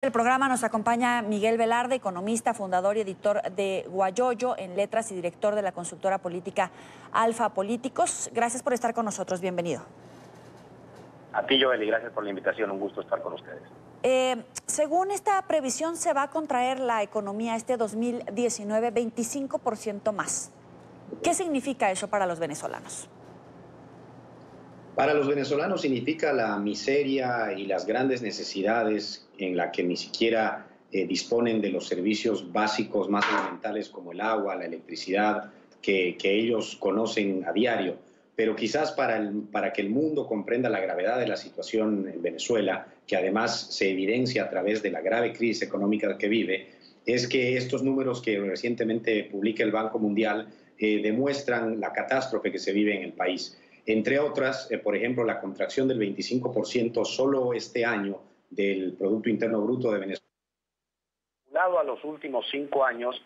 El programa nos acompaña Miguel Velarde, economista, fundador y editor de Guayoyo en Letras y director de la consultora política Alfa Políticos. Gracias por estar con nosotros, bienvenido. A ti, Joel, y gracias por la invitación, un gusto estar con ustedes. Según esta previsión, se va a contraer la economía este 2019 25% más. ¿Qué significa eso para los venezolanos? Para los venezolanos significa la miseria y las grandes necesidades en la que ni siquiera disponen de los servicios básicos más elementales como el agua, la electricidad, que ellos conocen a diario. Pero quizás para que el mundo comprenda la gravedad de la situación en Venezuela, que además se evidencia a través de la grave crisis económica que vive, es que estos números que recientemente publica el Banco Mundial demuestran la catástrofe que se vive en el país. Entre otras, por ejemplo, la contracción del 25% solo este año del Producto Interno Bruto de Venezuela. A los últimos 5 años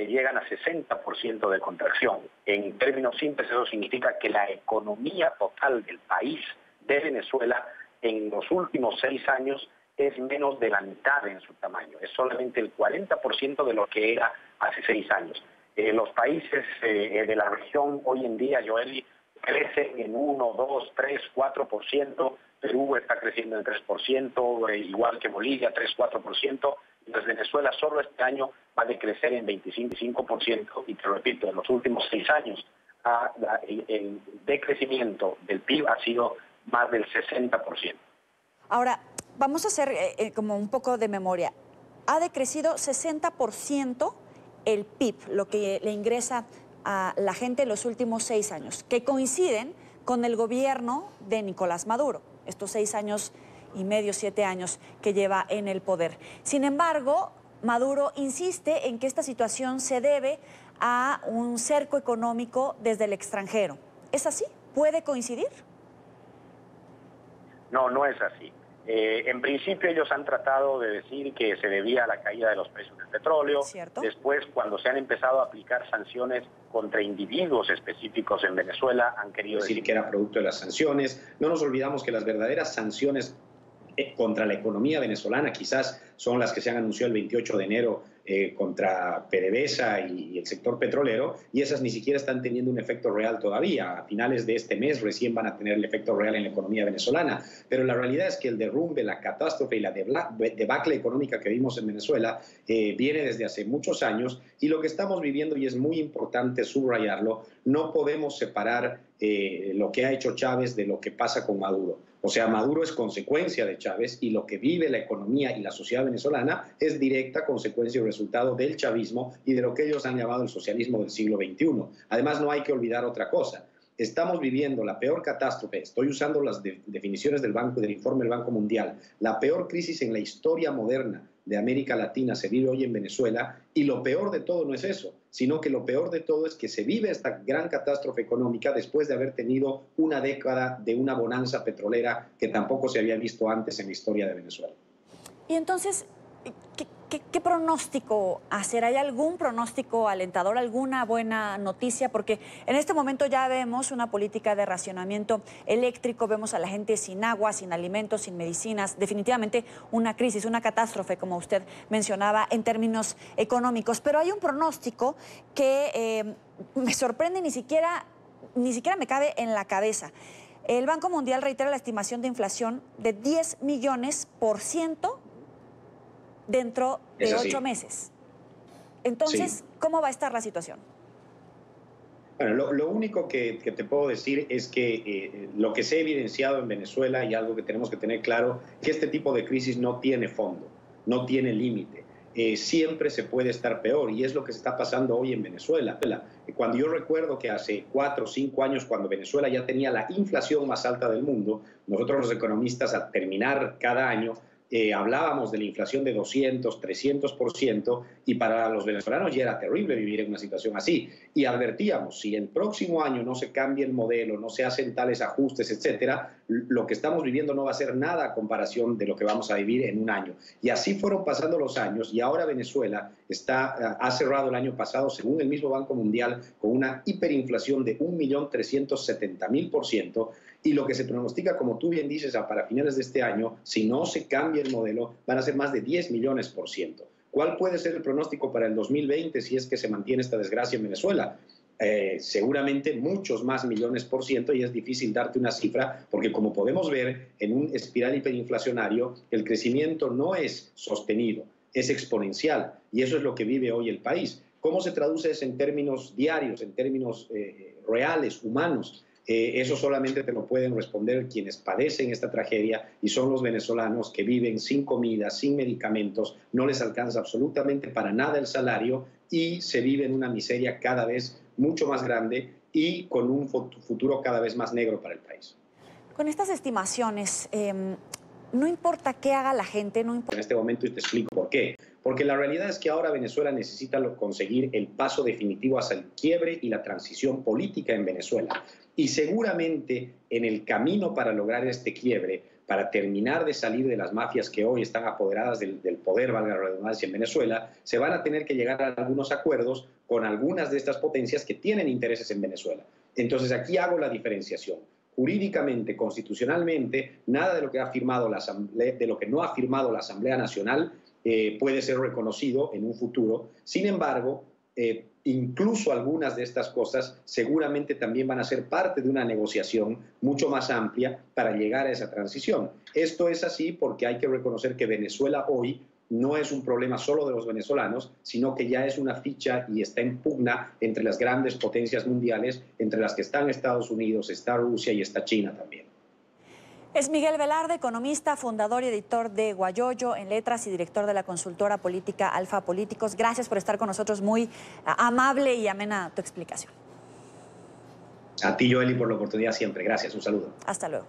llegan a 60% de contracción. En términos simples, eso significa que la economía total del país de Venezuela en los últimos 6 años es menos de la mitad en su tamaño. Es solamente el 40% de lo que era hace 6 años. Los países de la región hoy en día, Joel, crecen en 1, 2, 3, 4%. Perú está creciendo en 3%, igual que Bolivia, 3, 4%. Entonces Venezuela solo este año va a decrecer en 25%. Y te repito, en los últimos 6 años el decrecimiento del PIB ha sido más del 60%. Ahora, vamos a hacer como un poco de memoria. Ha decrecido 60% el PIB, lo que le ingresa a la gente en los últimos 6 años, que coinciden con el gobierno de Nicolás Maduro, estos 6 años y medio, 7 años que lleva en el poder. Sin embargo, Maduro insiste en que esta situación se debe a un cerco económico desde el extranjero. ¿Es así? ¿Puede coincidir? No, no es así. En principio ellos han tratado de decir que se debía a la caída de los precios del petróleo. ¿Cierto? Después, cuando se han empezado a aplicar sanciones contra individuos específicos en Venezuela, han querido decir que era producto de las sanciones. No nos olvidamos que las verdaderas sanciones contra la economía venezolana quizás son las que se han anunciado el 28 de enero contra PDVSA y el sector petrolero, y esas ni siquiera están teniendo un efecto real todavía. A finales de este mes recién van a tener el efecto real en la economía venezolana, pero la realidad es que el derrumbe, la catástrofe y la debacle económica que vimos en Venezuela viene desde hace muchos años, y lo que estamos viviendo, y es muy importante subrayarlo, no podemos separar lo que ha hecho Chávez de lo que pasa con Maduro. O sea, Maduro es consecuencia de Chávez, y lo que vive la economía y la sociedad venezolana es directa consecuencia y resultado del chavismo y de lo que ellos han llamado el socialismo del siglo XXI. Además, no hay que olvidar otra cosa. Estamos viviendo la peor catástrofe, estoy usando las definiciones del informe del Banco Mundial, la peor crisis en la historia moderna de América Latina se vive hoy en Venezuela, y lo peor de todo no es eso, sino que lo peor de todo es que se vive esta gran catástrofe económica después de haber tenido una década de una bonanza petrolera que tampoco se había visto antes en la historia de Venezuela. Y entonces, ¿qué pronóstico hacer? ¿Hay algún pronóstico alentador, alguna buena noticia? Porque en este momento ya vemos una política de racionamiento eléctrico, vemos a la gente sin agua, sin alimentos, sin medicinas, definitivamente una crisis, una catástrofe, como usted mencionaba, en términos económicos. Pero hay un pronóstico que me sorprende, ni siquiera me cabe en la cabeza. El Banco Mundial reitera la estimación de inflación de 10 millones% dentro de 8 meses. Entonces, sí. ¿Cómo va a estar la situación? Bueno, lo único que te puedo decir es que lo que se ha evidenciado en Venezuela, y algo que tenemos que tener claro, que este tipo de crisis no tiene fondo, no tiene límite. Siempre se puede estar peor, y es lo que se está pasando hoy en Venezuela. Cuando yo recuerdo que hace 4 o 5 años, cuando Venezuela ya tenía la inflación más alta del mundo, nosotros los economistas, al terminar cada año, hablábamos de la inflación de 200, 300%, y para los venezolanos ya era terrible vivir en una situación así. Y advertíamos, si el próximo año no se cambia el modelo, no se hacen tales ajustes, etcétera, lo que estamos viviendo no va a ser nada a comparación de lo que vamos a vivir en un año. Y así fueron pasando los años y ahora Venezuela ha cerrado el año pasado, según el mismo Banco Mundial, con una hiperinflación de 1.370.000%, y lo que se pronostica, como tú bien dices, para finales de este año, si no se cambia el modelo, van a ser más de 10 millones%. ¿Cuál puede ser el pronóstico para el 2020 si es que se mantiene esta desgracia en Venezuela? Seguramente muchos más millones%, y es difícil darte una cifra porque, como podemos ver, en un espiral hiperinflacionario el crecimiento no es sostenido, es exponencial, y eso es lo que vive hoy el país. ¿Cómo se traduce eso en términos diarios, en términos reales, humanos? Eso solamente te lo pueden responder quienes padecen esta tragedia, y son los venezolanos que viven sin comida, sin medicamentos, no les alcanza absolutamente para nada el salario y se vive en una miseria cada vez mucho más grande y con un futuro cada vez más negro para el país. Con estas estimaciones, no importa qué haga la gente, no importa... En este momento, y te explico por qué. Porque la realidad es que ahora Venezuela necesita conseguir el paso definitivo hacia el quiebre y la transición política en Venezuela. Y seguramente en el camino para lograr este quiebre, para terminar de salir de las mafias que hoy están apoderadas del poder, valga la redundancia, en Venezuela, se van a tener que llegar a algunos acuerdos con algunas de estas potencias que tienen intereses en Venezuela. Entonces aquí hago la diferenciación. Jurídicamente, constitucionalmente, nada de lo que ha firmado la Asamblea, de lo que no ha firmado la Asamblea Nacional puede ser reconocido en un futuro. Sin embargo, incluso algunas de estas cosas seguramente también van a ser parte de una negociación mucho más amplia para llegar a esa transición. Esto es así porque hay que reconocer que Venezuela hoy no es un problema solo de los venezolanos, sino que ya es una ficha y está en pugna entre las grandes potencias mundiales, entre las que están Estados Unidos, está Rusia y está China también. Es Miguel Velarde, economista, fundador y editor de Guayoyo en Letras y director de la consultora política Alfa Políticos. Gracias por estar con nosotros, muy amable y amena tu explicación. A ti, Joely, por la oportunidad siempre. Gracias, un saludo. Hasta luego.